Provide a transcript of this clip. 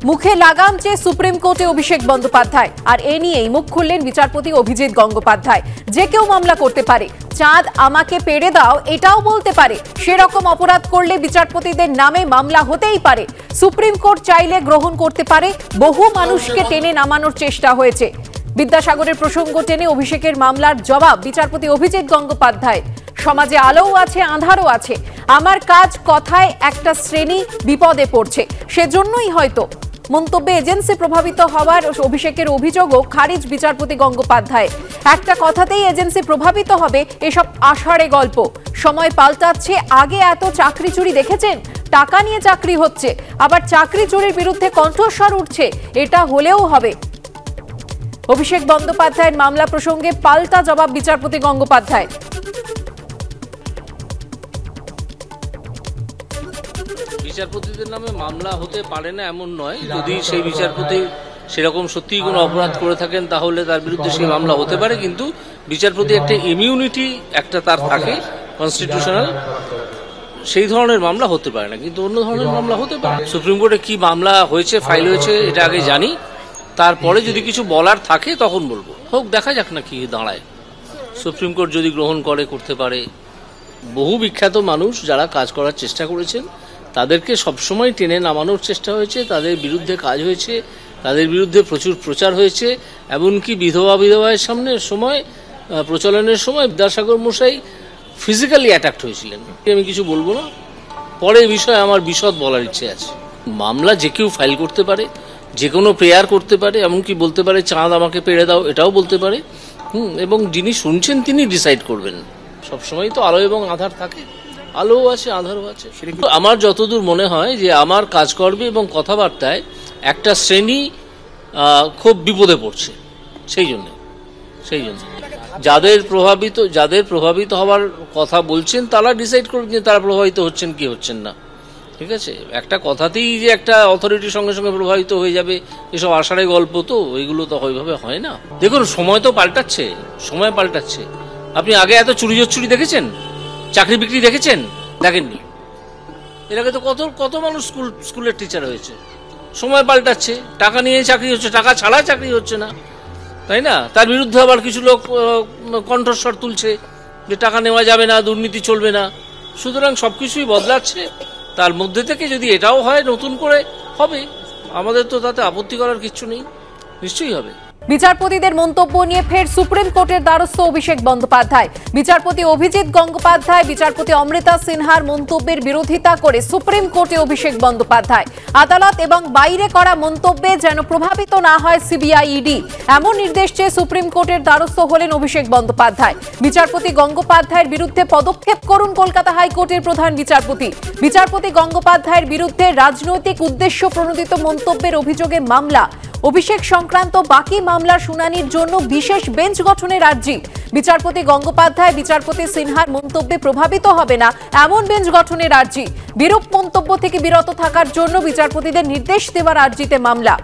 মুখে লাগাম চেয়ে সুপ্রিম কোর্টে অভিষেক বন্দ্যোপাধ্যায়, আর এ নিয়েই মুখ খুললেন বিচারপতি অভিজিৎ গঙ্গোপাধ্যায়। যে কেউ মামলা করতে পারে, চাঁদ আমাকে পেড়ে দাও এটাও বলতে পারে, সেরকম অপরাধ করলে বিচারপতিদের নামে মামলা হতেই পারে। সুপ্রিম কোর্ট চাইলে গ্রহণ করতে পারে। বহু মানুষকে টেনে নামানোর চেষ্টা হয়েছে। বিদ্যাসাগরের প্রসঙ্গ টেনে অভিষেকের মামলার জবাব বিচারপতি অভিজিৎ গঙ্গোপাধ্যায়। সমাজে আলোও আছে, আঁধারও আছে। আমার কাজ কথায় একটা শ্রেণী বিপদে পড়ছে, সেজন্যই হয়তো মন্তব্যে এজেন্সি প্রভাবিত হওয়ার অভিষেকের অভিযোগও খারিজ বিচারপতি গঙ্গোপাধ্যায়। একটা কথাতেই এজেন্সি প্রভাবিত হবে, এসব আষাঢ়ে গল্প। সময় পাল্টাচ্ছে। আগে এত চাকরি চুরি দেখেছেন? টাকা নিয়ে চাকরি হচ্ছে, আবার চাকরি চুরির বিরুদ্ধে কণ্ঠস্বর উঠছে। এটা হলেও হবে। অভিষেক বন্দ্যোপাধ্যায়ের মামলা প্রসঙ্গে পাল্টা জবাব বিচারপতি গঙ্গোপাধ্যায়। বিচারপতিদের নামে মামলা হতে পারে না এমন নয়। যদি সেই বিচারপতি সেরকম সত্যিই কোনো অপরাধ করে থাকেন তাহলে তার বিরুদ্ধে সেই মামলা হতে পারে, কিন্তু বিচারপতি একটা ইমিউনিটি একটা তার থাকে কনস্টিটিউশনাল, সেই ধরনের মামলা হতে পারে না, কিন্তু অন্য ধরনের মামলা হতে পারে। সুপ্রিম কোর্টে কি মামলা হয়েছে, ফাইল হয়েছে, এটা আগে জানি, তারপরে যদি কিছু বলার থাকে তখন বলবো। হোক, দেখা যাক না কি দাঁড়ায়। সুপ্রিম কোর্ট যদি গ্রহণ করে, করতে পারে। বহু বিখ্যাত মানুষ যারা কাজ করার চেষ্টা করেছেন তাদেরকে সবসময় টেনে নামানোর চেষ্টা হয়েছে, তাদের বিরুদ্ধে কাজ হয়েছে, তাদের বিরুদ্ধে প্রচুর প্রচার হয়েছে। এমনকি বিধবায়ের সময় প্রচলনের সময় বিদ্যাসাগর মশাই ফিজিক্যালি অ্যাটাকড হয়েছিলেন। আমি কিছু বলবো না, পরে এই বিষয়ে আমার বিশদ বলার ইচ্ছে আছে। মামলা যে কেউ ফাইল করতে পারে, যে কোনো প্রেয়ার করতে পারে, এমনকি বলতে পারে চাঁদ আমাকে পেড়ে দাও, এটাও বলতে পারে। এবং যিনি শুনছেন তিনি ডিসাইড করবেন। সবসময় তো আলো এবং আধার থাকে, আলোও আছে, আধারও আছে। আমার যতদূর মনে হয় যে আমার কাজকর্মে এবং কথাবার্তায় একটা শ্রেণী খুব বিপদে পড়ছে। সেই জন্য যাদের প্রভাবিত হওয়ার কথা বলছেন তারা ডিসাইড করবেন যে তারা প্রভাবিত হচ্ছেন কি হচ্ছেন না। ঠিক আছে, একটা কথাতেই যে একটা অথরিটির সঙ্গে সঙ্গে প্রভাবিত হয়ে যাবে, এসব আষাঢ়ে গল্প তো, এগুলো তো ওইভাবে হয় না। দেখুন, সময় তো পাল্টাচ্ছে, সময় পাল্টাচ্ছে। আপনি আগে এত চুরি দেখেছেন? চাকরি বিক্রি দেখেছেন? দেখেননি। এর আগে তো কত মানুষ স্কুলের টিচার হয়েছে। সময় পাল্টাচ্ছে, টাকা নিয়ে চাকরি হচ্ছে, টাকা ছাড়া চাকরি হচ্ছে না, তাই না? তার বিরুদ্ধে আবার কিছু লোক কণ্ঠস্বর তুলছে যে টাকা নেওয়া যাবে না, দুর্নীতি চলবে না। সুতরাং সবকিছুই বদলাচ্ছে। তার মধ্যে থেকে যদি এটাও হয়, নতুন করে হবে, আমাদের তো তাতে আপত্তি করার কিছু নেই, নিশ্চয়ই হবে। বিচারপতিদের মন্তব্য নিয়ে ফের সুপ্রিম কোর্টের দ্বারস্থ অভিষেক বন্দ্যোপাধ্যায়। বিচারপতি অভিজিৎ গঙ্গোপাধ্যায়, বিচারপতি অমৃতা সিনহার মন্তব্যের বিরোধিতা করে সুপ্রিম কোর্টে অভিষেক বন্দ্যোপাধ্যায়। আদালত এবং বাইরে করা মন্তব্যে যেন প্রভাবিত না হয় সিবিআই, ইডি, এমন নির্দেশ চেয়ে সুপ্রিম কোর্টের দ্বারস্থ হলেন অভিষেক বন্দ্যোপাধ্যায়। বিচারপতি গঙ্গোপাধ্যায়ের বিরুদ্ধে পদক্ষেপ করুন কলকাতা হাইকোর্টের প্রধান বিচারপতি। বিচারপতি গঙ্গোপাধ্যায়ের বিরুদ্ধে রাজনৈতিক উদ্দেশ্য প্রণোদিত মন্তব্যের অভিযোগে মামলা। অভিষেক সংক্রান্ত বাকি মামলার শুনানির জন্য বিশেষ বেঞ্চ গঠনের আর্জি। বিচারপতি গঙ্গোপাধ্যায়, বিচারপতি সিনহার মন্তব্যে প্রভাবিত হবে না এমন বেঞ্চ গঠনের আর্জি। বিরূপ মন্তব্য থেকে বিরত থাকার জন্য বিচারপতিদের নির্দেশ দেওয়ার আর্জিতে মামলা।